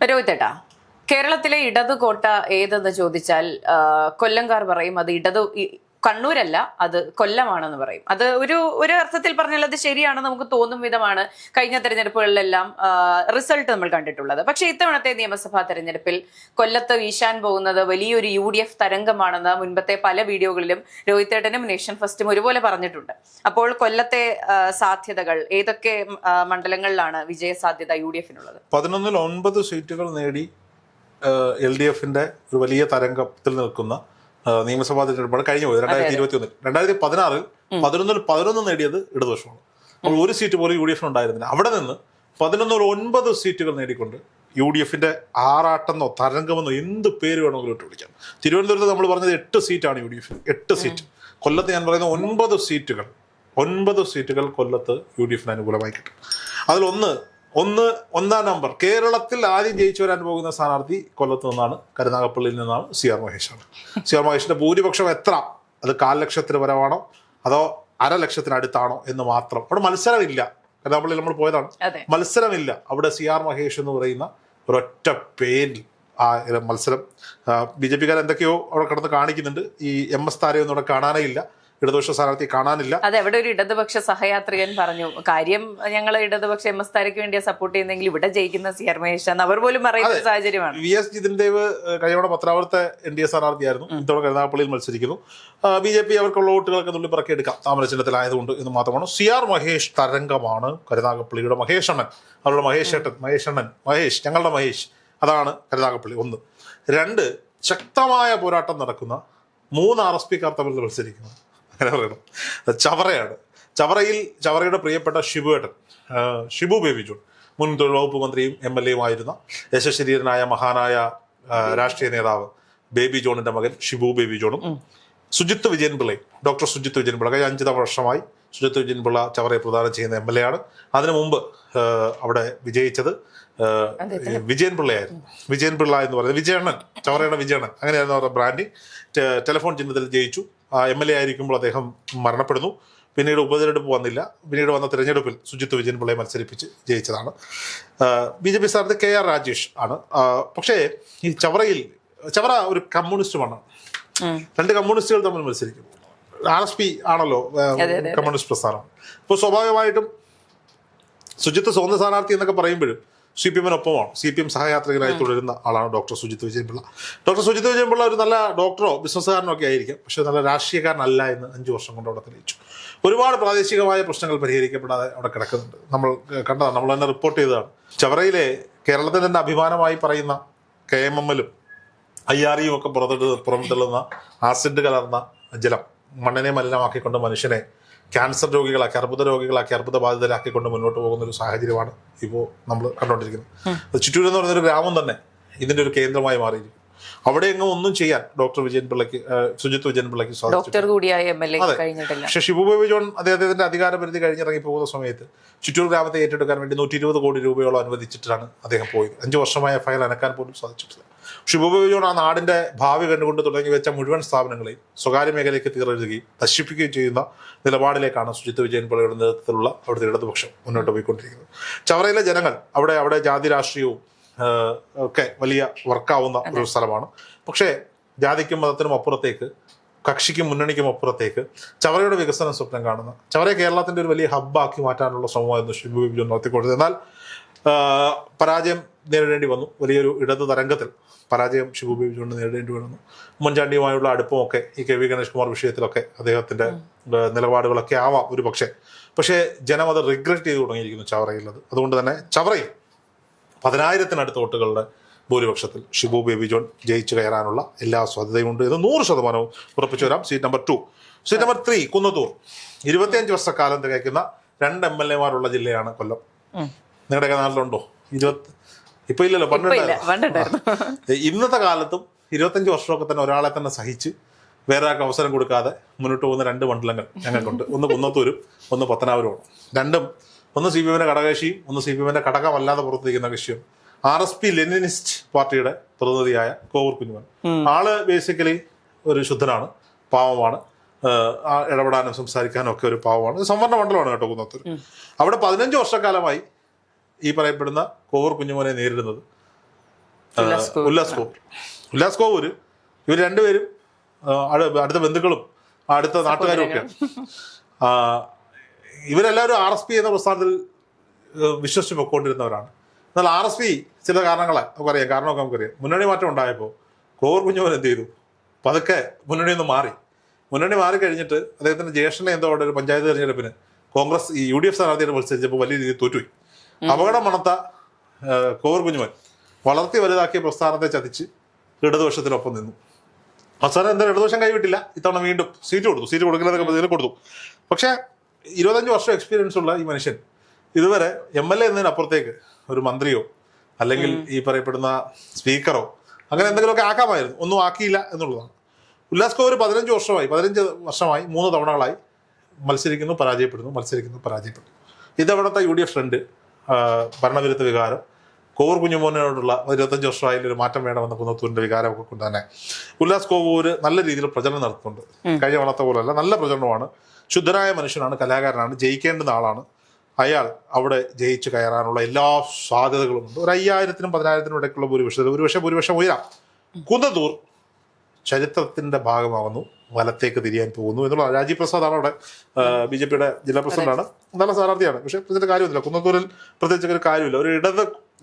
രോഹിത്തേട്ടാ, കേരളത്തിലെ ഇടതു കോട്ട ഏതെന്ന് ചോദിച്ചാൽ കൊല്ലംകാർ പറയും അത് കണ്ണൂരല്ല, അത് കൊല്ലമാണെന്ന് പറയും. അത് ഒരു അർത്ഥത്തിൽ പറഞ്ഞാൽ അത് ശരിയാണെന്ന് നമുക്ക് തോന്നും വിധമാണ് കഴിഞ്ഞ തെരഞ്ഞെടുപ്പുകളിലെല്ലാം റിസൾട്ട് നമ്മൾ കണ്ടിട്ടുള്ളത്. പക്ഷെ ഇത്തവണത്തെ നിയമസഭാ തെരഞ്ഞെടുപ്പിൽ കൊല്ലത്ത് വീശാൻ പോകുന്നത് വലിയൊരു UDF തരംഗമാണെന്ന് മുൻപത്തെ പല വീഡിയോകളിലും രോഹിത്തേട്ടനും നേഷൻ ഫസ്റ്റും ഒരുപോലെ പറഞ്ഞിട്ടുണ്ട്. അപ്പോൾ കൊല്ലത്തെ സാധ്യതകൾ ഏതൊക്കെ മണ്ഡലങ്ങളിലാണ് വിജയ സാധ്യത UDFനുള്ളത്? 11-ൽ 9 സീറ്റുകൾ നേടി LDFന്റെ ഒരു വലിയ തരംഗത്തിൽ നിൽക്കുന്ന നിയമസഭാ തെരഞ്ഞെടുപ്പാണ് കഴിഞ്ഞു പോയത് 2021. 2016-ൽ 11-ൽ 11 നേടിയത് ഇടതുപക്ഷമാണ്. അപ്പോൾ ഒരു സീറ്റ് പോലും UDF ഉണ്ടായിരുന്നില്ല. അവിടെ നിന്ന് 11-ൽ 9 സീറ്റുകൾ നേടിക്കൊണ്ട് UDFന്റെ ആറാട്ടെന്നോ തരംഗമെന്നോ എന്ത് പേര് വേണമെങ്കിലും ഇട്ട് വിളിക്കാം. തിരുവനന്തപുരത്ത് നമ്മൾ പറഞ്ഞത് 8 സീറ്റാണ് UDF, 8 സീറ്റ്. കൊല്ലത്ത് ഞാൻ പറയുന്നത് 9 സീറ്റുകൾ കൊല്ലത്ത് UDFന് അനുകൂലമായി കിട്ടും. അതിൽ ഒന്നാം നമ്പർ കേരളത്തിൽ ആദ്യം ജയിച്ചു വരാൻ പോകുന്ന സ്ഥാനാർത്ഥി കൊല്ലത്ത് നിന്നാണ്, കരുനാഗപ്പള്ളിയിൽ നിന്നാണ് CR മഹേഷാണ്. CR മഹേഷിന്റെ ഭൂരിപക്ഷം എത്ര, അത് 1,00,000 പരമാണോ അതോ 1,00,000 അടുത്താണോ എന്ന് മാത്രം. അവിടെ മത്സരമില്ല. കരുനാഗപ്പള്ളിയിൽ നമ്മൾ പോയതാണ്, മത്സരമില്ല. അവിടെ CR മഹേഷ് എന്ന് പറയുന്ന ഒരൊറ്റ പേരിൽ ആ മത്സരം BJP എന്തൊക്കെയോ അവിടെ കിടന്ന് കാണിക്കുന്നുണ്ട്. ഈ MS താരയൊന്നും അവിടെ കാണാനേ ഇല്ല, ഇടതുപക്ഷ സ്ഥാനാർത്ഥി കാണാനില്ല. അതെ, അവിടെ ഒരു ഇടതുപക്ഷ സഹയാത്രികൻ പറഞ്ഞു, കാര്യം ഞങ്ങൾ ഇടതുപക്ഷ MS താരയ്ക്ക് വേണ്ടിയാ സപ്പോർട്ട് ചെയ്യുന്നെങ്കിൽ ഇവിടെ ജയിക്കുന്ന CR മഹേഷാണ് അവർ പോലും പറയുന്ന സാഹചര്യമാണ്. VS ജിതിൻദേവ് കഴിഞ്ഞ പത്രാവർത്തെ NDA സ്ഥാനാർത്ഥിയായിരുന്നു, ഇത്തവണ കരുനാഗപ്പള്ളിയിൽ മത്സരിക്കുന്നു. BJP അവർക്കുള്ള വോട്ടുകളൊക്കെ നുള്ളി പറക്കിയെടുക്കാം താമര ചിഹ്നത്തിലായതുകൊണ്ട് എന്ന് മാത്രമാണ്. CR മഹേഷ് തരംഗമാണ് കരുനാഗപ്പള്ളിയുടെ മഹേഷണ്ണൻ, അവരുടെ മഹേഷ് ഞങ്ങളുടെ മഹേഷ്, അതാണ് കരുനാഗപ്പള്ളി. 1. 2, ശക്തമായ പോരാട്ടം നടക്കുന്ന 3 RSPക്കാർ തമ്മിൽ മത്സരിക്കുന്നത് അങ്ങനെ പറയണം. ചവറയാണ്. ചവറയുടെ പ്രിയപ്പെട്ട ഷിബു ബേബി ജോൺ, മുൻ തൊഴിൽ വകുപ്പ് മന്ത്രിയും MLA ആയിരുന്ന യശശരീരനായ മഹാനായ രാഷ്ട്രീയ നേതാവ് ബേബി ജോണിന്റെ മകൻ ഷിബു ബേബി ജോണും ഡോക്ടർ സുജിത്ത് വിജയൻ പിള്ള കഴിഞ്ഞ 5 വർഷമായി സുജിത്ത് വിജയൻ പിള്ള ചവറയെ പ്രദാനം ചെയ്യുന്ന MLA ആണ്. അതിനു മുമ്പ് അവിടെ വിജയിച്ചത് വിജയൻ പിള്ള എന്ന് പറയുന്നത് ചവറയുടെ വിജയണ്ണൻ അങ്ങനെയായിരുന്നു അവരുടെ ബ്രാൻഡിങ്. ടെലിഫോൺ ചിഹ്നത്തിൽ ജയിച്ചു. MLA ആയിരിക്കുമ്പോൾ അദ്ദേഹം മരണപ്പെടുന്നു. പിന്നീട് ഉപതെരഞ്ഞെടുപ്പ് വന്നില്ല. പിന്നീട് വന്ന തെരഞ്ഞെടുപ്പിൽ സുജിത്ത് വിജയൻ പിള്ളയെ മത്സരിപ്പിച്ച് ജയിച്ചതാണ്. BJP സ്ഥാനത്ത് KR രാജേഷ് ആണ്. പക്ഷേ ഈ ചവറ ഒരു കമ്മ്യൂണിസ്റ്റുമാണ്. 2 കമ്മ്യൂണിസ്റ്റുകൾ തമ്മിൽ മത്സരിക്കും. RSP ആണല്ലോ കമ്മ്യൂണിസ്റ്റ് പ്രസ്ഥാനം. അപ്പോൾ സ്വാഭാവികമായിട്ടും സുജിത്ത് സ്വന്തം സ്ഥാനാർത്ഥി എന്നൊക്കെ പറയുമ്പോഴും CPM-നൊപ്പമാണ്. CPM സഹയാത്രികനായി തുടരുന്ന ആളാണ് ഡോക്ടർ സുജിത്ത് വിജയൻ പിള്ള. ഡോക്ടർ സുജിത്ത് വിജയൻ പിള്ള ഒരു നല്ല ഡോക്ടറോ ബിസിനസ്സുകാരനോ ഒക്കെ ആയിരിക്കാം, പക്ഷെ നല്ല രാഷ്ട്രീയക്കാരനല്ല എന്ന് 5 വർഷം കൊണ്ട് അവിടെ തെളിയിച്ചു. ഒരുപാട് പ്രാദേശികമായ പ്രശ്നങ്ങൾ പരിഹരിക്കപ്പെടാതെ അവിടെ കിടക്കുന്നുണ്ട്. നമ്മൾ കണ്ടതാണ്, നമ്മൾ തന്നെ റിപ്പോർട്ട് ചെയ്തതാണ്. ചവറയിലെ കേരളത്തിൽ തന്നെ അഭിമാനമായി പറയുന്ന KMMലും IREയും ഒക്കെ പുറത്തുതള്ളുന്ന ആസിഡ് കലർന്ന ജലം മണ്ണിനെ മലിനമാക്കിക്കൊണ്ട് മനുഷ്യനെ ക്യാൻസർ രോഗികളാക്കി, അർബുദ ബാധിതരാക്കിക്കൊണ്ട് മുന്നോട്ട് പോകുന്ന ഒരു സാഹചര്യമാണ് ഇപ്പോൾ നമ്മൾ കണ്ടുകൊണ്ടിരിക്കുന്നത്. ചിറ്റൂർ എന്ന് പറയുന്നൊരു ഗ്രാമം തന്നെ ഇതിന്റെ ഒരു കേന്ദ്രമായി മാറിയിരിക്കും. അവിടെ എങ്ങും ഒന്നും ചെയ്യാൻ സുജിത്ത് വിജയൻ പിള്ളയ്ക്ക് സാധിച്ചു. പക്ഷെ ഷിബു ബേബി ജോൺ അദ്ദേഹത്തിന്റെ അധികാരപരിധി കഴിഞ്ഞിറങ്ങി പോകുന്ന സമയത്ത് ചിറ്റൂർ ഗ്രാമത്തെ ഏറ്റെടുക്കാൻ വേണ്ടി 120 കോടി രൂപയോളം അനുവദിച്ചിട്ടാണ് അദ്ദേഹം പോയത്. 5 വർഷമായ ഫയൽ അനക്കാൻ പോലും സാധിച്ചിട്ടില്ല. ഷിബു ബേബി ജോൺ ആ നാടിന്റെ ഭാവി കണ്ടുകൊണ്ട് തുടങ്ങി വെച്ച മുഴുവൻ സ്ഥാപനങ്ങളെയും സ്വകാര്യ മേഖലയ്ക്ക് തീരെഴുതുകയും നശിപ്പിക്കുകയും ചെയ്യുന്ന നിലപാടിലേക്കാണ് സുജിത്ത് വിജയൻ പിള്ളയുടെ നേതൃത്വത്തിലുള്ള അവിടുത്തെ ഇടതുപക്ഷം മുന്നോട്ട് പോയിക്കൊണ്ടിരിക്കുന്നത്. ചവറയിലെ ജനങ്ങൾ അവിടെ ജാതി രാഷ്ട്രീയവും ഒക്കെ വലിയ വർക്കാവുന്ന ഒരു സ്ഥലമാണ്. പക്ഷേ ജാതിക്കും മതത്തിനും അപ്പുറത്തേക്ക്, കക്ഷിക്കും മുന്നണിക്കും അപ്പുറത്തേക്ക് ചവറയുടെ വികസനം സ്വപ്നം കാണുന്ന, ചവറയെ കേരളത്തിന്റെ ഒരു വലിയ ഹബ്ബാക്കി മാറ്റാനുള്ള ശ്രമമായിരുന്നു ഷിബു ബേബി ജോൺ നടത്തിക്കൊടുത്തത്. എന്നാൽ പരാജയം നേരിടേണ്ടി വന്നു. വലിയൊരു ഇടതു തരംഗത്തിൽ പരാജയം ഷിബു ബേബി ജോണിന് നേരിടേണ്ടി വന്നു. ഉമ്മൻചാണ്ടിയുമായുള്ള അടുപ്പമൊക്കെ ഈ KV ഗണേഷ് കുമാർ വിഷയത്തിലൊക്കെ അദ്ദേഹത്തിന്റെ നിലപാടുകളൊക്കെ ആവാം ഒരു പക്ഷേ ജനം അത് റിഗ്രറ്റ് ചെയ്ത് തുടങ്ങിയിരിക്കുന്നു ചവറയിലത്. അതുകൊണ്ട് തന്നെ ചവറയിൽ 10,000-നടുത്ത വോട്ടുകളുടെ ഭൂരിപക്ഷത്തിൽ ഷിബു ബേബി ജോൺ ജയിച്ചു കയറാനുള്ള എല്ലാ സാധ്യതയുണ്ട് എന്ന് 100% ഉറപ്പിച്ചു വരാം. Seat number 2. Seat number 3 Kunnathur. 25 വർഷക്കാലം തികയ്ക്കുന്ന 2 MLA-മാരുള്ള ജില്ലയാണ് കൊല്ലം. നിങ്ങളുടെയൊക്കെ നാട്ടിലുണ്ടോ? ഇപ്പൊ ഇല്ലല്ലോ, പണ്ടുണ്ടായിരുന്നു. ഇന്നത്തെ കാലത്തും 25 വർഷമൊക്കെ തന്നെ ഒരാളെ തന്നെ സഹിച്ച് വേറെ ആൾക്ക് അവസരം കൊടുക്കാതെ മുന്നോട്ട് പോകുന്ന 2 മണ്ഡലങ്ങൾ ഞങ്ങൾക്കുണ്ട്. ഒന്ന് കുന്നത്തൂരും ഒന്ന് പത്തനാപുരമാണ്. രണ്ടും ഒന്ന് CPM-ന്റെ ഘടകകക്ഷിയും ഒന്ന് CPM-ന്റെ ഘടകമല്ലാതെ പുറത്തിരിക്കുന്ന കക്ഷിയും. RSP ലെനിനിസ്റ്റ് പാർട്ടിയുടെ പ്രതിനിധിയായ കോവൂർ കുഞ്ഞുമോൻ. ആള് ബേസിക്കലി ഒരു ശുദ്ധനാണ്, പാവമാണ്, ഇടപെടാനും സംസാരിക്കാനും ഒക്കെ ഒരു പാവമാണ്. സംവരണ മണ്ഡലമാണ് കേട്ടോ കുന്നത്തൂർ. അവിടെ 15 വർഷക്കാലമായി ഈ പറയപ്പെടുന്ന കോവൂർ കുഞ്ഞുമോനെ നേരിടുന്നത് ഉല്ലാസ് കോവൂർ ഇവർ രണ്ടുപേരും അടുത്ത ബന്ധുക്കളും അടുത്ത നാട്ടുകാരും ഒക്കെ ഇവരെല്ലാവരും RSP എന്ന പ്രസ്ഥാനത്തിൽ വിശ്വസിച്ച് പൊയ്ക്കൊണ്ടിരുന്നവരാണ്. എന്നാൽ RSP ചില കാരണങ്ങളെ നമുക്കറിയാം, കാരണമൊക്കെ നമുക്കറിയാം. മുന്നണി മാറ്റം ഉണ്ടായപ്പോൾ കോവൂർ കുഞ്ഞുമോൻ എന്ത് ചെയ്തു? പതുക്കെ മുന്നണി ഒന്ന് മാറി. മുന്നണി മാറിക്കഴിഞ്ഞിട്ട് അദ്ദേഹത്തിന്റെ ജ്യേഷ്ഠനെ എന്തോ അവിടെ ഒരു പഞ്ചായത്ത് തെരഞ്ഞെടുപ്പിന് കോൺഗ്രസ് UDF സ്ഥാനാർത്ഥിയെ മത്സരിച്ചപ്പോൾ വലിയ രീതിയിൽ തോറ്റുപോയി. അപകടം മണത്ത കോവൂർ കുഞ്ഞുമോൻ വളർത്തി വലുതാക്കിയ പ്രസ്ഥാനത്തെ ചതിച്ച് ഇടതുപക്ഷത്തിനൊപ്പം നിന്നു. അവസാനം എന്തായാലും ഇടതുപക്ഷം കൈവിട്ടില്ല. ഇത്തവണ വീണ്ടും സീറ്റ് കൊടുക്കുന്നതൊക്കെ കൊടുത്തു. പക്ഷേ 25 വർഷം എക്സ്പീരിയൻസ് ഉള്ള ഈ മനുഷ്യൻ ഇതുവരെ MLA എന്നതിനപ്പുറത്തേക്ക് ഒരു മന്ത്രിയോ അല്ലെങ്കിൽ ഈ പറയപ്പെടുന്ന സ്പീക്കറോ അങ്ങനെ എന്തെങ്കിലുമൊക്കെ ആക്കാമായിരുന്നു. ഒന്നും ആക്കിയില്ല എന്നുള്ളതാണ്. ഉല്ലാസ് കോവൂർ 15 വർഷമായി 3 തവണകളായി മത്സരിക്കുന്നു, പരാജയപ്പെടുന്നു. ഇതവിടുത്തെ UDF ട്രെൻഡ്, ഭരണവിരുദ്ധ വികാരം, കോവൂർ കുഞ്ഞുമോനോടുള്ള 25 വർഷമായാലും ഒരു മാറ്റം വേണമെന്ന കുന്നത്തൂരിന്റെ വികാരമൊക്കെ കൊണ്ട് തന്നെ ഉല്ലാസ് കോവൂർ നല്ല രീതിയിൽ പ്രചരണം നടത്തുന്നുണ്ട്. കഴിഞ്ഞ വളർത്ത പോലെയല്ല, നല്ല പ്രചരണമാണ്. ശുദ്ധനായ മനുഷ്യനാണ്, കലാകാരനാണ്, ജയിക്കേണ്ടുന്ന ആളാണ്. അയാൾ അവിടെ ജയിച്ചു കയറാനുള്ള എല്ലാ സാധ്യതകളും ഉണ്ട്. ഒരു 5000-നും 10,000-നും ഇടയ്ക്കുള്ള ഭൂരിപക്ഷം ഉയരാം. കുന്നത്തൂർ ചരിത്രത്തിന്റെ ഭാഗമാകുന്നു, വലത്തേക്ക് തിരിയാൻ പോകുന്നു എന്നുള്ള. രാജീവ് പ്രസാദാണ് അവിടെ BJPയുടെ ജില്ലാ പ്രസിഡന്റാണ്, നല്ല സ്ഥാനാർത്ഥിയാണ്. പക്ഷെ ഇതിന്റെ കാര്യമൊന്നുമില്ല. കുന്നത്തൂരിൽ പ്രത്യേകിച്ച് ഒരു കാര്യമില്ല. ഒരു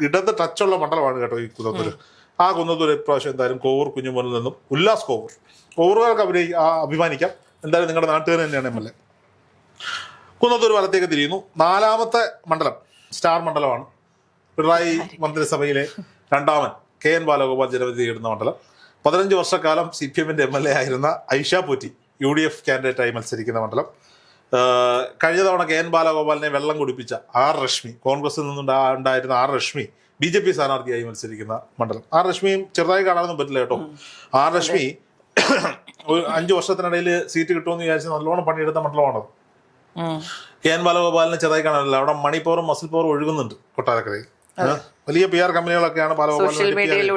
ഇടത് ടച്ചുള്ള മണ്ഡലമാണ് കേട്ടോ ഈ കുന്നത്തൂർ. ആ കുന്നത്തൂർ ഇപ്രാവശ്യം എന്തായാലും കോവൂർ കുഞ്ഞുമോനിൽ നിന്നും ഉല്ലാസ് കോവൂറുകാർക്ക് അഭിമാനിക്കാം. എന്തായാലും നിങ്ങളുടെ നാട്ടുകാർ തന്നെയാണ് MLA. കുന്നത്തൂർ വലത്തേക്ക് തിരിയുന്നു. 4ാമത്തെ മണ്ഡലം സ്റ്റാർ മണ്ഡലമാണ്. പിണറായി മന്ത്രിസഭയിലെ 2ാമൻ KN ബാലഗോപാൽ ജനവിധി നേടുന്ന മണ്ഡലം. 15 വർഷക്കാലം CPMന്റെ MLA ആയിരുന്ന ഐഷ പോറ്റി UDF കാൻഡിഡേറ്റായി മത്സരിക്കുന്ന മണ്ഡലം. കഴിഞ്ഞ തവണ KN ബാലഗോപാലിനെ വെള്ളം കുടിപ്പിച്ച രശ്മി, കോൺഗ്രസിൽ നിന്നുണ്ടായിരുന്ന രശ്മി BJP സ്ഥാനാർത്ഥിയായി മത്സരിക്കുന്ന മണ്ഡലം. രശ്മിയും ചെറുതായി കാണാനൊന്നും പറ്റില്ല കേട്ടോ. രശ്മി 5 വർഷത്തിനിടയിൽ സീറ്റ് കിട്ടുമെന്ന് വിചാരിച്ച് നല്ലോണം പണിയെടുത്ത മണ്ഡലമാണത്. KN ബാലഗോപാലിനെ ചെറുതായി കാണാനില്ല. അവിടെ മണി പവറും മസിൽ പവറും ഒഴുകുന്നുണ്ട് കൊട്ടാരക്കരയിൽ. വലിയ PR കമ്പനികളൊക്കെയാണ് ബാലഗോപാലിന്.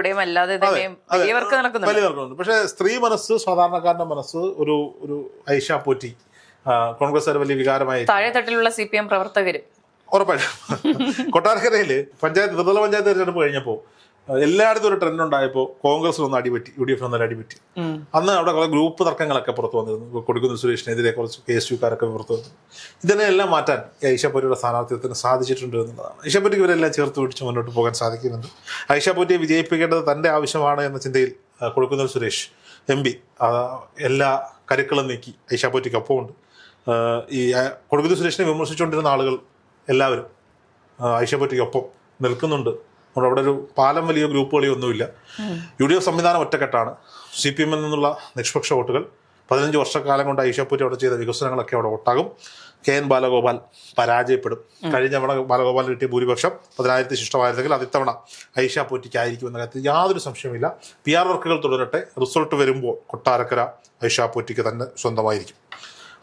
പക്ഷെ സ്ത്രീ മനസ്സ്, സാധാരണക്കാരന്റെ മനസ്സ് ഒരു ഐഷ പോറ്റി കോൺഗ്രസ് വലിയ വികാരമായി. താഴെത്തട്ടിലുള്ള CPM പ്രവർത്തകര് ഉറപ്പായിട്ടും കൊട്ടാരക്കരയില് ത്രിതല പഞ്ചായത്ത് തെരഞ്ഞെടുപ്പ് കഴിഞ്ഞപ്പോ എല്ലായിടത്തും ഒരു ട്രെൻഡ് ഉണ്ടായപ്പോൾ കോൺഗ്രസ് ഒന്ന് അടിപറ്റി, UDF ഒന്നൊരു അടിപറ്റി. അന്ന് അവിടെ കുറെ ഗ്രൂപ്പ് തർക്കങ്ങളൊക്കെ പുറത്തു വന്നിരുന്നു. കൊടുക്കുന്ന സുരേഷിനെതിരെ കുറച്ച് KSUക്കാരൊക്കെ പുറത്തു വന്നു. ഇതിനെല്ലാം മാറ്റാൻ ഐഷാപോറ്റിയുടെ സ്ഥാനാർത്ഥിത്വത്തിന് സാധിച്ചിട്ടുണ്ട് എന്നുള്ളതാണ്. ഐഷാപോറ്റിക്ക് ഇവരെല്ലാം ചേർത്ത് പിടിച്ച് മുന്നോട്ട് പോകാൻ സാധിക്കുന്നുണ്ട്. ഐഷാപോറ്റിയെ വിജയിപ്പിക്കേണ്ടത് തന്റെ ആവശ്യമാണ് എന്ന ചിന്തയിൽ കൊടുക്കുന്ന സുരേഷ് MP എല്ലാ കരുക്കളും നീക്കി ഐഷാപോറ്റിക്കൊപ്പമുണ്ട്. ഈ കൊടുക്കുന്ന സുരേഷിനെ വിമർശിച്ചുകൊണ്ടിരുന്ന ആളുകൾ എല്ലാവരും ഐഷാപോറ്റിക്കൊപ്പം നിൽക്കുന്നുണ്ട്. അവിടെ ഒരു പാലം വലിയ ഗ്രൂപ്പുകളിയോ ഒന്നുമില്ല. UDF സംവിധാനം ഒറ്റക്കെട്ടാണ്. CPM നിന്നുള്ള നിഷ്പക്ഷ വോട്ടുകൾ 15 വർഷക്കാലം കൊണ്ട് ഐഷാപോറ്റി അവിടെ ചെയ്ത വികസനങ്ങളൊക്കെ അവിടെ ഒട്ടാകും. KN ബാലഗോപാൽ പരാജയപ്പെടും. കഴിഞ്ഞ തവണ ബാലഗോപാൽ കിട്ടിയ ഭൂരിപക്ഷം 10,000 ശിഷ്ടമായിരുന്നെങ്കിൽ അതിത്തവണ ഐഷാപോറ്റിക്കായിരിക്കും എന്ന കാര്യത്തിൽ യാതൊരു സംശയമില്ല. PR വർക്കുകൾ തുടരട്ടെ. റിസൾട്ട് വരുമ്പോൾ കൊട്ടാരക്കര ഐഷാപോറ്റിക്ക് തന്നെ സ്വന്തമായിരിക്കും.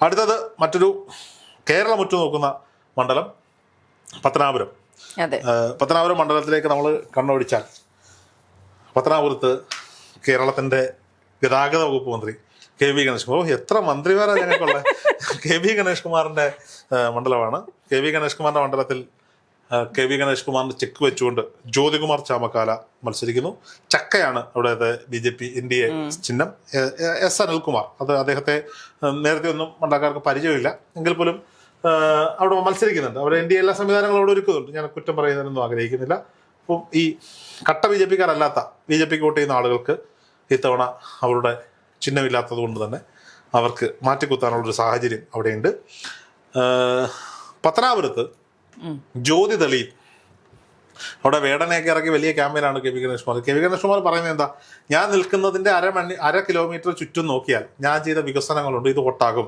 അടുത്തത് മറ്റൊരു കേരളം ഉറ്റുനോക്കുന്ന മണ്ഡലം പത്തനാപുരം. പത്തനാപുരം മണ്ഡലത്തിലേക്ക് നമ്മൾ കണ്ണോടിച്ചാൽ പത്തനാപുരത്ത് കേരളത്തിന്റെ ഗതാഗത വകുപ്പ് മന്ത്രി KV ഗണേഷ് കുമാർ. എത്ര മന്ത്രിമാരാണ് ഞങ്ങൾക്കുള്ള. KV ഗണേഷ് കുമാറിന്റെ മണ്ഡലമാണ്. KV ഗണേഷ് കുമാറിന്റെ മണ്ഡലത്തിൽ KV ഗണേഷ് കുമാറിന് ചെക്ക് വെച്ചുകൊണ്ട് ജ്യോതികുമാർ ചാമക്കാല മത്സരിക്കുന്നു. ചക്കയാണ് അവിടുത്തെ BJP NDA ചിഹ്നം. S അനിൽകുമാർ, അത് അദ്ദേഹത്തെ നേരത്തെ ഒന്നും മണ്ഡലക്കാർക്ക് പരിചയമില്ല എങ്കിൽ പോലും അവിടെ മത്സരിക്കുന്നുണ്ട്. അവിടെ NDA എല്ലാ സംവിധാനങ്ങളും അവിടെ ഒരുക്കുന്നുണ്ട്. ഞാൻ കുറ്റം പറയുന്നതിനൊന്നും ആഗ്രഹിക്കുന്നില്ല. അപ്പം ഈ കട്ട BJPക്കാരല്ലാത്ത BJPക്ക് വോട്ട് ചെയ്യുന്ന ആളുകൾക്ക് ഇത്തവണ അവരുടെ ചിഹ്നമില്ലാത്തത് കൊണ്ട് തന്നെ അവർക്ക് മാറ്റിക്കുത്താനുള്ളൊരു സാഹചര്യം അവിടെയുണ്ട്. പത്തനാപുരത്ത് ജ്യോതി തെളിയും. അവിടെ വേടനെയൊക്കെ ഇറക്കി വലിയ ക്യാമ്പയിനാണ് KV ഗണേഷ് കുമാർ. KV ഗണേഷ് കുമാർ പറയുന്നത് എന്താ? ഞാൻ നിൽക്കുന്നതിന്റെ 1/2 കിലോമീറ്റർ ചുറ്റും നോക്കിയാൽ ഞാൻ ചെയ്ത വികസനങ്ങളുണ്ട്, ഇത് ഒട്ടാകും.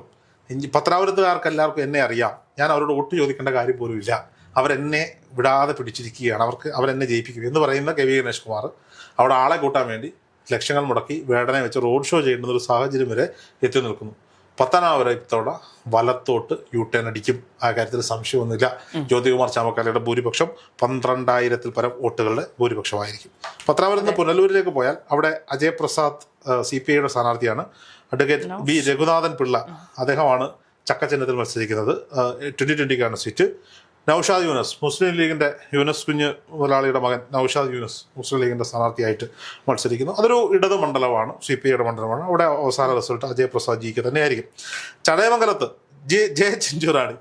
പത്തനാപുരത്തുകാർക്ക് എല്ലാവർക്കും എന്നെ അറിയാം. ഞാൻ അവരോട് വോട്ട് ചോദിക്കേണ്ട കാര്യം പോലും ഇല്ല. അവരെന്നെ വിടാതെ പിടിച്ചിരിക്കുകയാണ്. അവരെന്നെ ജയിപ്പിക്കും എന്ന് പറയുന്ന KV ഗണേഷ് കുമാർ അവിടെ ആളെ കൂട്ടാൻ വേണ്ടി ലക്ഷങ്ങൾ മുടക്കി വേടനെ വെച്ച് റോഡ് ഷോ ചെയ്യുന്ന ഒരു സാഹചര്യം വരെ എത്തി നിൽക്കുന്നു. പത്തനാപുരം ഇത്തവണ വലത്തോട്ട് U-turn അടിക്കും. ആ കാര്യത്തിൽ സംശയമൊന്നുമില്ല. ജ്യോതികുമാർ ചാമക്കാലയുടെ ഭൂരിപക്ഷം 12,000-ൽ പരം വോട്ടുകളുടെ ഭൂരിപക്ഷമായിരിക്കും. പത്തനാപുരത്ത് നിന്ന് പുനലൂരിലേക്ക് പോയാൽ അവിടെ അജയ് പ്രസാദ് CPIയുടെ സ്ഥാനാർത്ഥിയാണ്. അഡ്വക്കേറ്റ് B രഘുനാഥൻ പിള്ള, അദ്ദേഹമാണ് ചക്കച്ചിഹ്നത്തിൽ മത്സരിക്കുന്നത്. 2020ക്കാണ് സീറ്റ്. നൗഷാദ് യൂനസ്, മുസ്ലിം ലീഗിന്റെ യൂനസ് കുഞ്ഞ് മുതലാളിയുടെ മകൻ നൗഷാദ് യൂനസ് മുസ്ലിം ലീഗിന്റെ സ്ഥാനാർത്ഥിയായിട്ട് മത്സരിക്കുന്നു. അതൊരു ഇടത് മണ്ഡലമാണ്, CPIയുടെ മണ്ഡലമാണ്. അവിടെ അവസാന റിസൾട്ട് അജയ് പ്രസാദ് ജിക്ക് തന്നെയായിരിക്കും. ചടയമംഗലത്ത് ജയ ചിഞ്ചുറാണി,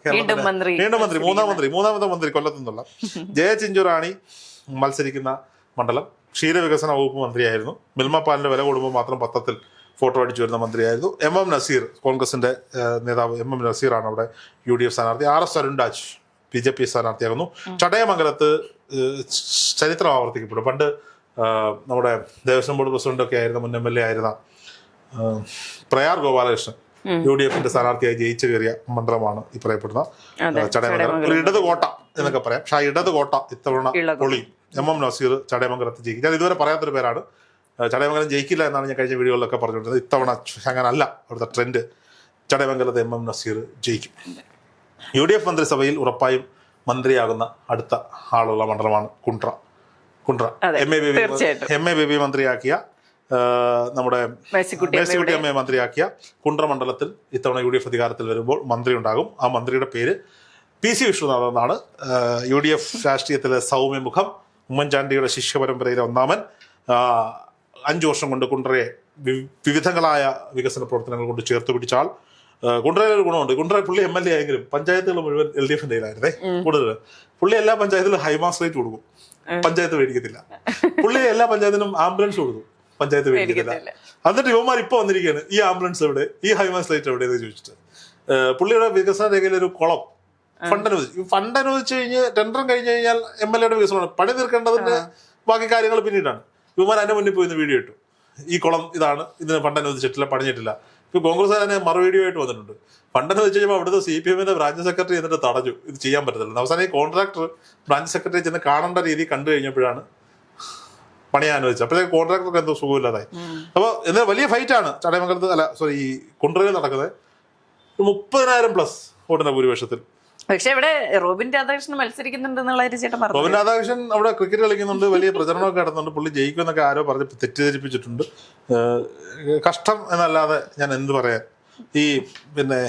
വീണ്ടും മൂന്നാമത്തെ മന്ത്രി കൊല്ലത്തു നിന്നുള്ള ജയ ചിഞ്ചുറാണി മത്സരിക്കുന്ന മണ്ഡലം. ക്ഷീരവികസന വകുപ്പ് മന്ത്രിയായിരുന്നു. മിൽമ പാലിന്റെ വില കൂടുമ്പോൾ മാത്രം പത്രത്തിൽ ഫോട്ടോ അടിച്ചു വരുന്ന മന്ത്രിയായിരുന്നു. MM നസീർ, കോൺഗ്രസിന്റെ നേതാവ് MM നസീറാണ് അവിടെ UDF സ്ഥാനാർത്ഥി. RS Arunraj BJP സ്ഥാനാർത്ഥിയാകുന്നു. ചടയമംഗലത്ത് ചരിത്രം ആവർത്തിക്കപ്പെടും. പണ്ട് നമ്മുടെ ദേവസ്വം ബോർഡ് പ്രസിഡന്റൊക്കെ ആയിരുന്ന മുൻ MLA ആയിരുന്ന പ്രയാർ ഗോപാലകൃഷ്ണൻ UDFന്റെ സ്ഥാനാർത്ഥിയായി ജയിച്ചു കയറിയ മണ്ഡലമാണ് ഈ പറയപ്പെടുന്ന ചടയമംഗലം. ഒരു ഇടത് കോട്ട എന്നൊക്കെ പറയാം. പക്ഷെ ആ ഇടത് കോട്ട ഇത്തവണ പൊളി. MM നസീർ ചടയമംഗലത്ത് ജയിക്കും. ഞാൻ ഇതുവരെ പറയാത്തൊരു പേരാണ്. ചടയമംഗലം ജയിക്കില്ല എന്നാണ് ഞാൻ കഴിഞ്ഞ വീഡിയോകളിലൊക്കെ പറഞ്ഞുകൊണ്ടിരുന്നത്. ഇത്തവണ അങ്ങനല്ല അവിടുത്തെ ട്രെൻഡ്. ചടയമംഗലത്ത് MM നസീർ ജയിക്കും. UDF മന്ത്രിസഭയിൽ ഉറപ്പായും മന്ത്രിയാകുന്ന അടുത്ത ആളുള്ള മണ്ഡലമാണ് കുണ്ട്ര. MA ബേബി മന്ത്രിയാക്കിയ നമ്മുടെ മേഴ്സിക്കുട്ടി അമ്മയെ മന്ത്രിയാക്കിയ കുണ്ട്ര മണ്ഡലത്തിൽ ഇത്തവണ UDF അധികാരത്തിൽ വരുമ്പോൾ മന്ത്രി ഉണ്ടാകും. ആ മന്ത്രിയുടെ പേര് PC വിശ്വനാഥ് എന്നാണ്. UDF രാഷ്ട്രീയത്തിലെ സൗമ്യമുഖം, ഉമ്മൻചാണ്ടിയുടെ ശിഷ്യപരമ്പരയിലെ ഒന്നാമൻ. 5 വർഷം കൊണ്ട് കുണ്ട്രയെ വിവിധങ്ങളായ വികസന പ്രവർത്തനങ്ങൾ കൊണ്ട് ചേർത്ത് പിടിച്ച ആൾ. കുണ്ട്രയിൽ ഒരു ഗുണമുണ്ട്. കുണ്ട്ര പുള്ളി MLA ആയെങ്കിലും പഞ്ചായത്തുകൾ മുഴുവൻ LDFന്റെ കയ്യിലായിരുന്നേ കൂടുതൽ. പുള്ളി എല്ലാ പഞ്ചായത്തിലും ഹൈമാസ് റേറ്റ് കൊടുക്കും, പഞ്ചായത്ത് മേടിക്കത്തില്ല. പുള്ളി എല്ലാ പഞ്ചായത്തിനും ആംബുലൻസ് കൊടുക്കും, പഞ്ചായത്ത് മേടിക്കത്തില്ല. എന്നിട്ട് യുവമാർ ഇപ്പൊ വന്നിരിക്കുകയാണ്, ഈ ആംബുലൻസ് എവിടെ, ഈ ഹൈമാസ് റേറ്റ് എവിടെ എന്ന് ചോദിച്ചിട്ട്. പുള്ളിയുടെ വികസന രേഖയിൽ ഒരു കുളം ഫണ്ട് അനുവദിച്ചു കഴിഞ്ഞ് ടെൻഡറും കഴിഞ്ഞ് കഴിഞ്ഞാൽ MLAയുടെ വികസനമാണ്. പണി തീർക്കേണ്ടതിന്റെ ബാക്കി കാര്യങ്ങൾ പിന്നീടാണ്. യുവമാർ അതിന്റെ മുന്നിൽ പോയി വീഡിയോ ഇട്ടു, ഈ കുളം ഇതാണ്, ഇതിന് ഫണ്ട് അനുവദിച്ചിട്ടില്ല, പണിഞ്ഞിട്ടില്ല. ഇപ്പൊ കോൺഗ്രസ് തന്നെ മറു വീഡിയോ ആയിട്ട് വന്നിട്ടുണ്ട്. ഫണ്ട് അനുവദിച്ചു കഴിഞ്ഞപ്പോൾ അവിടുത്തെ CPMന്റെ ബ്രാഞ്ച് സെക്രട്ടറി എന്നിട്ട് തടഞ്ഞു, ഇത് ചെയ്യാൻ പറ്റത്തില്ല. അവസാനം ഈ കോൺട്രാക്ടർ ബ്രാഞ്ച് സെക്രട്ടറി ചെന്ന് കാണേണ്ട രീതി കണ്ടു കഴിഞ്ഞപ്പോഴാണ് പണിയാൻ അനുവദിച്ചത്. അപ്പോഴത്തേക്ക് കോൺട്രാക്ടർക്ക് എന്തോ സുഖമില്ലാതായി. അപ്പോൾ എന്നാൽ വലിയ ഫൈറ്റാണ് ചടയമംഗലത്ത് ഈ കുണ്ട്രയിൽ നടക്കുന്നത്. 30,000+ വോട്ടിന്റെ ഭൂരിപക്ഷത്തിൽ. പക്ഷെ ഇവിടെ റോബിൻ രാധാകൃഷ്ണൻ മത്സരിക്കുന്നുണ്ടെന്നുള്ള ചേട്ടൻ പറഞ്ഞു. റോബിൻ രാധാകൃഷ്ണൻ അവിടെ ക്രിക്കറ്റ് കളിക്കുന്നുണ്ട്, വലിയ പ്രചരണമൊക്കെ നടത്തുന്നുണ്ട്. പുള്ളി ജയിക്കുമെന്നൊക്കെ ആരോ പറഞ്ഞ് തെറ്റിദ്ധരിപ്പിച്ചിട്ടുണ്ട്. കഷ്ടം എന്നല്ലാതെ ഞാൻ എന്ത് പറയാൻ. ഈ പിന്നെ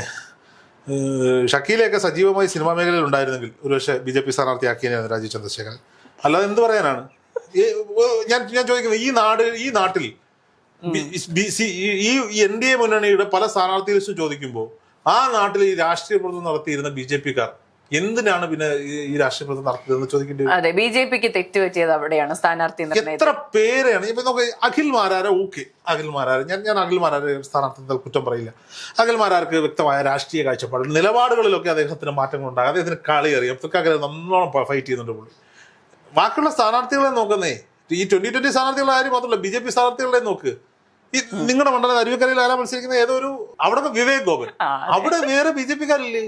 ഷക്കീലയൊക്കെ സജീവമായി സിനിമാ മേഖലയിൽ ഉണ്ടായിരുന്നെങ്കിൽ ഒരുപക്ഷെ BJP സ്ഥാനാർത്ഥിയാക്കിയാണ് രാജീവ് ചന്ദ്രശേഖരൻ. അല്ലാതെ എന്ത് പറയാനാണ്. ഞാൻ ചോദിക്കുന്നത്, ഈ നാട്ടിൽ ഈ NDA മുന്നണിയുടെ പല സ്ഥാനാർത്ഥികളും ചോദിക്കുമ്പോൾ ആ നാട്ടിൽ ഈ രാഷ്ട്രീയ പ്രവർത്തനം നടത്തിയിരുന്ന BJP-ക്കാർ എന്തിനാണ് പിന്നെ ഈ രാഷ്ട്രീയ പ്രവർത്തനം നടത്തിയതെന്ന് ചോദിക്കേണ്ടി വരും. അതെ, BJP-ക്ക് തെറ്റുപറ്റിയത് അവിടെയാണ് സ്ഥാനാർത്ഥി. എത്ര പേരെയാണ് ഇപ്പൊ നമുക്ക് അഖിൽ മാരാരെ ഞാൻ അഖിൽ മാരാരെ സ്ഥാനാർത്ഥി കുറ്റം പറയില്ല. അഖിൽ മാരാർക്ക് വ്യക്തമായ രാഷ്ട്രീയ കാഴ്ചപ്പാട്, നിലപാടുകളിലൊക്കെ അദ്ദേഹത്തിന് മാറ്റങ്ങൾ ഉണ്ടാകും. അദ്ദേഹത്തിന് കളി അറിയാം. നല്ലോണം ഫൈറ്റ് ചെയ്യുന്നുണ്ട് പുള്ളി. ബാക്കിയുള്ള സ്ഥാനാർത്ഥികളെ നോക്കുന്നേ, ഈ 2020 സ്ഥാനാർത്ഥികളുടെ കാര്യം മാത്രമല്ല, BJP സ്ഥാനാർത്ഥികളെ നോക്ക്. ഈ നിങ്ങളുടെ മണ്ഡലം അരുവിക്കരയിൽ ആരാ മത്സരിക്കുന്ന? ഏതോ ഒരു അവിടെ വിവേക് ഗോപൻ, അവിടെ വേറെ BJP-ക്കാരില്ലേ?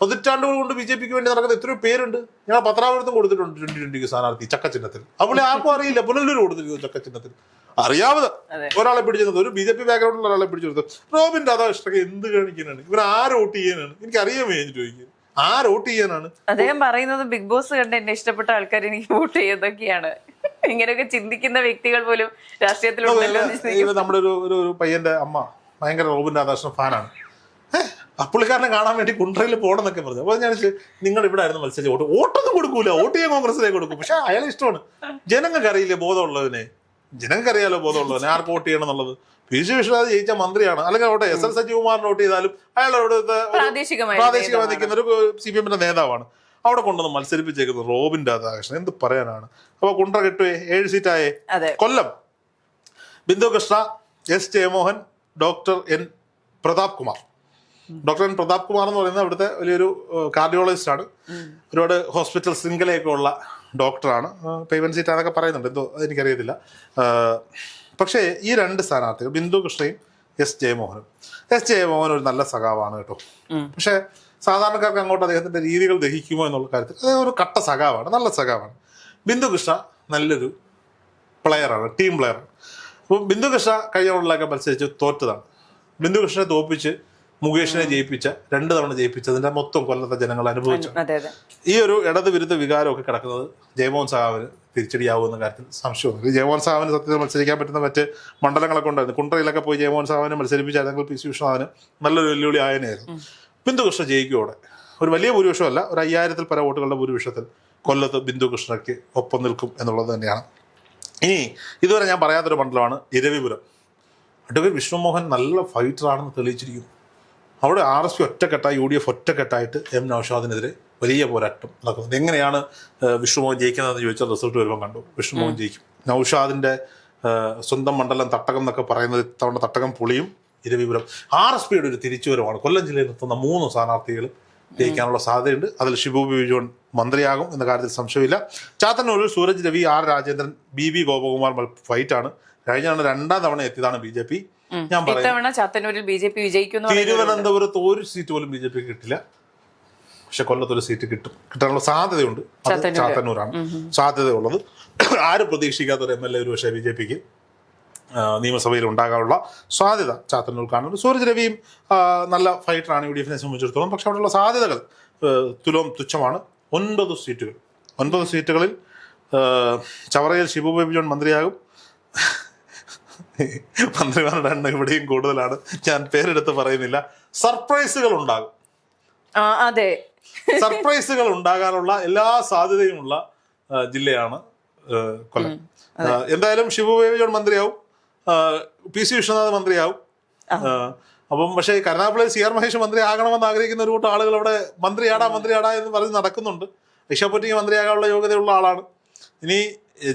10 കൊണ്ട് BJP-ക്ക് വേണ്ടി നടക്കുന്ന എത്രയോ പേരുണ്ട്. ഞങ്ങൾ പത്രാവൃത്തം കൊടുത്തിട്ടുണ്ട് 2020 സ്ഥാനാർത്ഥി ചക്കച്ചിഹ്നത്തിൽ. അവളെ ആർക്കും അറിയില്ല. പുനലൂർ കൊടുത്തിരിക്കുന്നു ചക്കച്ചിഹ്നത്തിൽ. അറിയാവുന്ന ഒരാളെ പിടിച്ചിരുന്നത്, ഒരു BJP ബാക്ക്ഗ്രൗണ്ടിലുള്ള ഒരാളെ പിടിച്ചെടുത്തത്. റോബിൻ രാധാകൃഷ്ണൻ എന്ത് കാണിക്കാനാണ്? ഇവർ ആര് വോട്ട് ചെയ്യാനാണ്? എനിക്ക് അറിയാൻ വേണ്ടി ചോദിക്കുക, ആര് വോട്ട് ചെയ്യാനാണ്? അദ്ദേഹം പറയുന്നത് ബിഗ് ബോസ് കണ്ട് എന്നെ ഇഷ്ടപ്പെട്ട ആൾക്കാർ എനിക്ക് വോട്ട് ചെയ്തൊക്കെയാണ്. ഇങ്ങനെയൊക്കെ ചിന്തിക്കുന്ന വ്യക്തികൾ പോലും രാഷ്ട്രീയത്തിലുണ്ടല്ലോ. നമ്മുടെ ഒരു പയ്യന്റെ അമ്മ ഭയങ്കര റോബിൻ രാധാകൃഷ്ണൻ ഫാനാണ്. പുള്ളിക്കാരനെ കാണാൻ വേണ്ടി കുണ്ട്രയിൽ പോകണമെന്നൊക്കെ പറഞ്ഞു. അപ്പോൾ ഞാൻ നിങ്ങൾ ഇവിടെ ആയിരുന്നു മത്സരിച്ച് വോട്ടൊന്നും കൊടുക്കൂല, വോട്ട് ചെയ്യാൻ കോൺഗ്രസിലേക്ക് കൊടുക്കും. പക്ഷെ അയാളെ ഇഷ്ടമാണ്. ജനങ്ങൾക്ക് അറിയില്ലേ ബോധമുള്ളതിനെ, ജനങ്ങൾക്കറിയാലോ ബോധമുള്ളതിനെ ആർക്ക് വോട്ട് ചെയ്യണം എന്നുള്ളത്. PC വിശ്വനാഥ് ജയിച്ച മന്ത്രിയാണ്. അല്ലെങ്കിൽ അവിടെ SL സജീവകുമാറിന് വോട്ട് ചെയ്താലും അയാൾ അവിടുത്തെ പ്രാദേശികമായി നിൽക്കുന്ന ഒരു CPM-ന്റെ നേതാവാണ്. അവിടെ കൊണ്ടുവന്ന് മത്സരിപ്പിച്ചേക്കുന്നത് റോബിൻ രാധാകൃഷ്ണൻ. എന്ത് പറയാനാണ്. അപ്പൊ കുണ്ട്ര കെട്ടുവേ 7 സീറ്റായേ. Kollam Bindu Krishna, S Jayamohan, doctor N Prathap Kumar എന്ന് പറയുന്നത് അവിടുത്തെ വലിയൊരു കാർഡിയോളജിസ്റ്റ് ആണ്. ഒരുപാട് ഹോസ്പിറ്റൽ ശൃംഖലയൊക്കെ ഉള്ള ഡോക്ടറാണ്. പേയ്മെന്റ് സീറ്റ് അതൊക്കെ പറയുന്നുണ്ട്, എന്തോ അതെനിക്കറിയത്തില്ല. പക്ഷേ ഈ 2 സ്ഥാനാർത്ഥികൾ ബിന്ദു കൃഷ്ണയും S ജയമോഹൻ ഒരു നല്ല സഖാവാണ് കേട്ടോ. പക്ഷെ സാധാരണക്കാർക്ക് അങ്ങോട്ട് അദ്ദേഹത്തിന്റെ രീതികൾ ദഹിക്കുമോ എന്നുള്ള കാര്യത്തിൽ അദ്ദേഹം ഒരു കട്ട സഖാവാണ്, നല്ല സഖാവാണ്. ബിന്ദു കൃഷ്ണ നല്ലൊരു പ്ലെയറാണ്, ടീം പ്ലെയറാണ്. അപ്പോൾ ബിന്ദു കൃഷ്ണ കഴിഞ്ഞ റൗണ്ടിലൊക്കെ മത്സരിച്ച് തോറ്റതാണ്. ബിന്ദു കൃഷ്ണനെ തോപ്പിച്ച് മുകേഷിനെ ജയിപ്പിച്ച 2 തവണ ജയിപ്പിച്ചതിന്റെ മൊത്തം കൊല്ലത്തെ ജനങ്ങൾ അനുഭവിച്ചു. ഈ ഒരു ഇടത് വിരുദ്ധ വികാരമൊക്കെ കിടക്കുന്നത് ജയമോഹൻ സഖാവിന് തിരിച്ചടിയാവുന്ന കാര്യത്തിൽ സംശയമൊന്നും. ജയമോഹൻ സഖാവിന് സത്യത്തിൽ മത്സരിക്കാൻ പറ്റുന്ന മറ്റ് മണ്ഡലങ്ങളൊക്കെ ഉണ്ടായിരുന്നു. കുണ്ട്രയിലൊക്കെ പോയി ജയമോഹൻ സഖാവിനെ മത്സരിപ്പിച്ചായിരുന്നെങ്കിൽ PC വിശ്വനാഥിന് നല്ലൊരു വെല്ലുവിളി ആയനായിരുന്നു. ബിന്ദു കൃഷ്ണ ജയിക്കും അവിടെ. ഒരു വലിയ ഭൂരിപക്ഷമല്ല, ഒരു 5000-ൽ പര വോട്ടുകളുടെ ഭൂരിപക്ഷത്തിൽ കൊല്ലത്ത് ബിന്ദു കൃഷ്ണയ്ക്ക് ഒപ്പം നിൽക്കും എന്നുള്ളത് തന്നെയാണ്. ഇനി ഇതുവരെ ഞാൻ പറയാത്തൊരു മണ്ഡലമാണ് ഇരവിപുരം. അഡ്വക്കേറ്റ് വിഷ്ണുമോഹൻ നല്ല ഫൈറ്ററാണെന്ന് തെളിയിച്ചിരിക്കുന്നു. അവിടെ RSP ഒറ്റക്കെട്ടായി, UDF ഒറ്റക്കെട്ടായിട്ട് നൗഷാദിനെതിരെ വലിയ പോരാട്ടം നടക്കുന്നത്. എങ്ങനെയാണ് വിഷ്ണുമോഹൻ ജയിക്കുന്നതെന്ന് ചോദിച്ചാൽ റിസൾട്ട് വരുമ്പോൾ കണ്ടു, വിഷ്ണുമോഹൻ ജയിക്കും. നൗഷാദിൻ്റെ സ്വന്തം മണ്ഡലം തട്ടകം എന്നൊക്കെ പറയുന്നത് ഇത്തവണ തട്ടകം പുളിയും. ഇരവിപുരം RSPയുടെ ഒരു തിരിച്ചുവരവാണ്. കൊല്ലം ജില്ലയിൽ നിർത്തുന്ന 3 സ്ഥാനാർത്ഥികൾ ജയിക്കാനുള്ള സാധ്യതയുണ്ട്. അതിൽ ഷിബു ബേബി ജോൺ മന്ത്രിയാകും എന്ന കാര്യത്തിൽ സംശയമില്ല. ചാത്തന്നൂരിൽ സൂരജ് രവി, R രാജേന്ദ്രൻ, BB ഗോപകുമാർ ഫൈറ്റാണ്. കഴിഞ്ഞ 2ാം തവണ എത്തിയതാണ് BJP. ഞാൻ പറയുന്നത് ചാത്തന്നൂരിൽ BJP വിജയിക്കുന്നു. തിരുവനന്തപുരത്ത് ഒരു സീറ്റ് പോലും BJP കിട്ടില്ല, പക്ഷെ കൊല്ലത്തൊരു സീറ്റ് കിട്ടാനുള്ള സാധ്യതയുണ്ട്. അത് ചാത്തന്നൂരാണ് സാധ്യതയുള്ളത്. ആരും പ്രതീക്ഷിക്കാത്തൊരു MLA ഒരു പക്ഷേ BJPക്ക് നിയമസഭയിൽ ഉണ്ടാകാനുള്ള സാധ്യത ചാത്തന്നൂർ കാണുന്നുണ്ട്. സൂരജ് രവിയും നല്ല ഫൈറ്ററാണ് UDFനെ സംബന്ധിച്ചിടത്തോളം. പക്ഷെ അവിടെയുള്ള സാധ്യതകൾ തുച്ഛമാണ്. 9 സീറ്റുകൾ. 9 സീറ്റുകളിൽ ചവറയിൽ ഷിബു ബേബി ജോൺ മന്ത്രിയാകും. മന്ത്രിമാരുടെ എണ്ണം ഇവിടെയും കൂടുതലാണ്, ഞാൻ പേരെടുത്ത് പറയുന്നില്ല. സർപ്രൈസുകൾ ഉണ്ടാകും. അതെ, സർപ്രൈസുകൾ ഉണ്ടാകാനുള്ള എല്ലാ സാധ്യതയുമുള്ള ജില്ലയാണ് കൊല്ലം. എന്തായാലും ഷിബു ബേബി ജോൺ മന്ത്രിയാവും, PC വിശ്വനാഥ് മന്ത്രിയാവും. അപ്പം പക്ഷേ കരുനാഗപ്പള്ളിയിൽ CR മഹേഷ് മന്ത്രി ആകണമെന്ന് ആഗ്രഹിക്കുന്ന ഒരു കൂട്ടം ആളുകൾ അവിടെ മന്ത്രിയാടാ എന്ന് പറഞ്ഞ് നടക്കുന്നുണ്ട്. ഋഷഭ് മന്ത്രിയാകാനുള്ള യോഗ്യതയുള്ള ആളാണ്. ഇനി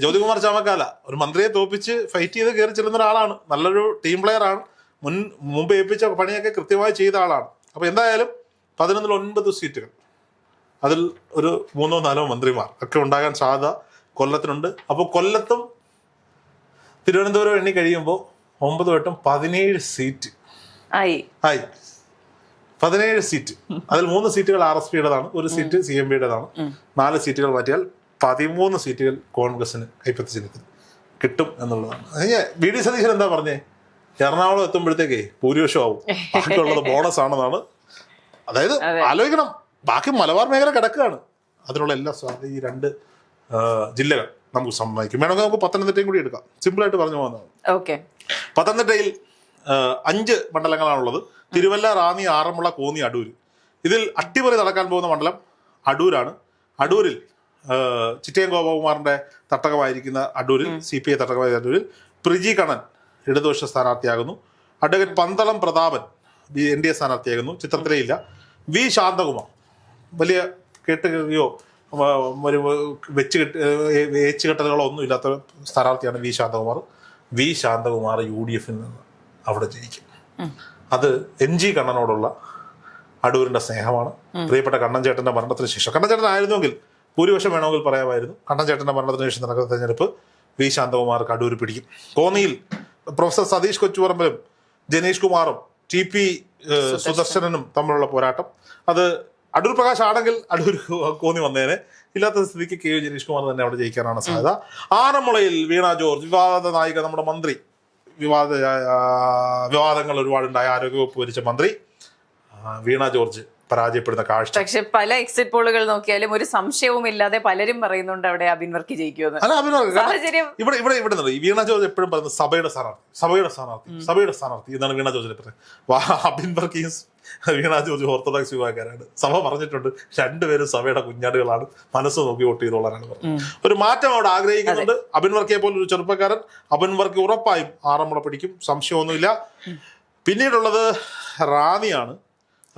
ജ്യോതികുമാർ ചാമക്കാല ഒരു മന്ത്രിയെ തോപ്പിച്ച് ഫൈറ്റ് ചെയ്ത് കയറി ചെല്ലുന്ന ഒരാളാണ്. നല്ലൊരു ടീം പ്ലെയർ ആണ്. മുമ്പ് ഏൽപ്പിച്ച പണിയൊക്കെ കൃത്യമായി ചെയ്ത ആളാണ്. അപ്പോൾ എന്തായാലും 11-ൽ 9 സീറ്റുകൾ, അതിൽ ഒരു 3-4 മന്ത്രിമാർ ഒക്കെ ഉണ്ടാകാൻ സാധ്യത കൊല്ലത്തിനുണ്ട്. അപ്പോൾ കൊല്ലത്തും തിരുവനന്തപുരം എണ്ണി കഴിയുമ്പോൾ 9 17 സീറ്റ് ആയി. 17 സീറ്റ്. അതിൽ 3 സീറ്റുകൾ RSPയുടേതാണ്, 1 സീറ്റ് CMPയുടേതാണ്. 4 സീറ്റുകൾ മാറ്റിയാൽ 13 സീറ്റുകൾ കോൺഗ്രസിന് കൈപ്പത്തി ചിഹ്നത്തിൽ കിട്ടും എന്നുള്ളതാണ്. VD സതീശൻ എന്താ പറഞ്ഞേ? എറണാകുളം എത്തുമ്പോഴത്തേക്കേ ഭൂരിപക്ഷമാവും, ബാക്കിയുള്ളത് ബോണസ് ആണെന്നാണ്. അതായത് ആലോചിക്കണം, ബാക്കി മലബാർ മേഖല കിടക്കുകയാണ്. അതിനുള്ള എല്ലാ സാധ്യത ഈ 2 ജില്ലകൾ നമുക്ക് സമ്മതിക്കും. വേണമെങ്കിൽ നമുക്ക് പത്തനംതിട്ടയും കൂടി എടുക്കാം. സിമ്പിളായിട്ട് പറഞ്ഞു പോകുന്നതാണ്. പത്തനംതിട്ടയിൽ 5 മണ്ഡലങ്ങളാണുള്ളത്. തിരുവല്ല, റാന്നി, ആറന്മുള, കോന്നി, അടൂര്. ഇതിൽ അട്ടിമറി നടക്കാൻ പോകുന്ന മണ്ഡലം അടൂരാണ്. അടൂരിൽ ചിറ്റയം ഗോപകുമാറിന്റെ തട്ടകമായിരിക്കുന്ന അടൂരിൽ, CPI തട്ടകമായ അടൂരിൽ പ്രിജി കണ്ണൻ ഇടതുപക്ഷ സ്ഥാനാർത്ഥിയാകുന്നു. അഡ്വക്കേറ്റ് പന്തളം പ്രതാപൻ NDA സ്ഥാനാർത്ഥിയാകുന്നു. ചിത്രത്തിലേ ഇല്ല. V ശാന്തകുമാർ വലിയ കേട്ടുകയോ ഏച്ചുകെട്ടലുകളോ ഒന്നും ഇല്ലാത്ത സ്ഥാനാർത്ഥിയാണ് V ശാന്തകുമാർ UDFിൽ നിന്ന് അവിടെ ജയിക്കും. അത് NG കണ്ണനോടുള്ള അടൂരിന്റെ സ്നേഹമാണ്. പ്രിയപ്പെട്ട കണ്ണൻ ചേട്ടന്റെ മരണത്തിന് ശേഷം, കണ്ണൻ ചേട്ടൻ ആയിരുന്നെങ്കിൽ ഭൂരിപക്ഷം വേണമെങ്കിൽ പറയാമായിരുന്നു. കണ്ണൻ ചേട്ടന്റെ മരണത്തിന് ശേഷം നടക്കുന്ന തെരഞ്ഞെടുപ്പ് V ശാന്തകുമാർക്ക് അടൂർ പിടിക്കും. കോന്നിയിൽ പ്രൊഫസർ സതീഷ് കൊച്ചുപറമ്പലും ജനീഷ് കുമാറും TP സുദർശനനും തമ്മിലുള്ള പോരാട്ടം. അത് അടൂർ പ്രകാശ് ആണെങ്കിൽ അടൂർ കോന്നി വന്നേനെ. ഇല്ലാത്ത സ്ഥിതിക്ക് KU ജനീഷ് കുമാർ തന്നെ അവിടെ ജയിക്കാനാണ് സാധ്യത. ആറന്മുളയിൽ വീണ ജോർജ്, വിവാദ നായിക, നമ്മുടെ മന്ത്രി, വിവാദങ്ങൾ ഒരുപാടുണ്ടായ ആരോഗ്യവകുപ്പ് ഭരിച്ച മന്ത്രി വീണ ജോർജ് പരാജയപ്പെടുന്ന കാഴ്ച. പക്ഷെ പല എക്സിറ്റ് പോളുകൾ നോക്കിയാലും ഒരു സംശയവും ഇല്ലാതെ പലരും പറയുന്നുണ്ട് അവിടെ അബിൻ വർക്കി ജയിക്കുമെന്ന്. ഇവിടെ ഈ വീണ ജോർജ് എപ്പോഴും പറയുന്നത് സഭയുടെ സ്ഥാനാർത്ഥി എന്നാണ് വീണ ജോർജിനെ പറയുന്നത്. അബിൻ വർക്കീസ് വീണ ജോർജ് ഓർത്തഡോക്സ് വിഭാഗക്കാരാണ്. സഭ പറഞ്ഞിട്ടുണ്ട് 2 പേരും സഭയുടെ കുഞ്ഞാടുകളാണ്, മനസ്സ് നോക്കി വോട്ട് ചെയ്തോളാനാണ് പറഞ്ഞത്. ഒരു മാറ്റം അവിടെ ആഗ്രഹിക്കുന്നുണ്ട്. അബിൻ വർക്കിയെ പോലെ ഒരു ചെറുപ്പക്കാരൻ. അബിൻ വർക്കി ഉറപ്പായും ആറന്മുള പിടിക്കും, സംശയമൊന്നുമില്ല. പിന്നീടുള്ളത് റാന്നിയാണ്.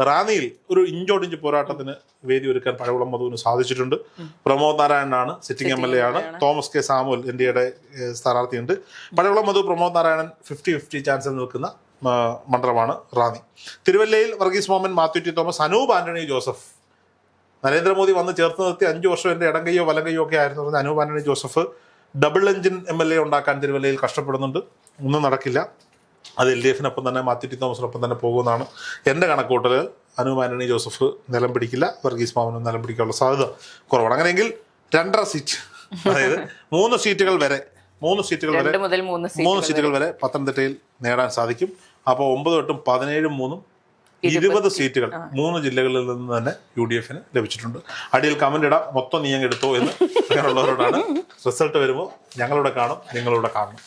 റാന്നിയിൽ ഒരു ഇഞ്ചോടിഞ്ച് പോരാട്ടത്തിന് വേദി ഒരുക്കാൻ പഴകുളം മധുവിന് സാധിച്ചിട്ടുണ്ട്. പ്രമോദ് നാരായണനാണ് സിറ്റിംഗ് MLA ആണ്. തോമസ് കെ സാമുവൽ NDAയുടെ സ്ഥാനാർത്ഥിയുണ്ട്. പഴകുളം മധു, പ്രമോദ് നാരായണൻ 50-50 ചാൻസിൽ നിൽക്കുന്ന മണ്ഡലമാണ് റാന്നി. തിരുവല്ലയിൽ വർഗീസ് മോഹൻ, മാത്യു ടി തോമസ്, അനൂപ് ആന്റണി ജോസഫ്. നരേന്ദ്രമോദി വന്ന് ചേർത്ത് നിർത്തി 5 വർഷം എൻ്റെ ഇടം കയ്യോ വലം കയ്യോ ഒക്കെ ആയിരുന്നു പറഞ്ഞ Anoop Antony Joseph double engine MLA ഉണ്ടാക്കാൻ തിരുവല്ലയിൽ കഷ്ടപ്പെടുന്നുണ്ട്. ഒന്നും നടക്കില്ല. അത് LDFിനൊപ്പം തന്നെ മാത്യു ടി തോമസിനൊപ്പം തന്നെ പോകുമെന്നാണ് എൻ്റെ കണക്കൂട്ടൽ. അനൂപ് ആന്റണി ജോസഫ് നിലം പിടിക്കില്ല, വർഗീസ് മോഹനും നിലം പിടിക്കാനുള്ള സാധ്യത കുറവാണ്. അങ്ങനെയെങ്കിൽ 2.5 സീറ്റ്, അതായത് 3 സീറ്റുകൾ വരെ 3 സീറ്റുകൾ വരെ പത്തനംതിട്ടയിൽ നേടാൻ സാധിക്കും. അപ്പോൾ 9-8 17-3 20 സീറ്റുകൾ 3 ജില്ലകളിൽ നിന്ന് തന്നെ UDFന് ലഭിച്ചിട്ടുണ്ട്. അടിയിൽ കമന്റ് ഇടാം, മൊത്തം നീ അങ്ങ് എടുത്തോ എന്ന്. അങ്ങനെയുള്ളവരോടാണ്. റിസൾട്ട് വരുമ്പോൾ ഞങ്ങളിവിടെ കാണും, നിങ്ങളിവിടെ കാണണം.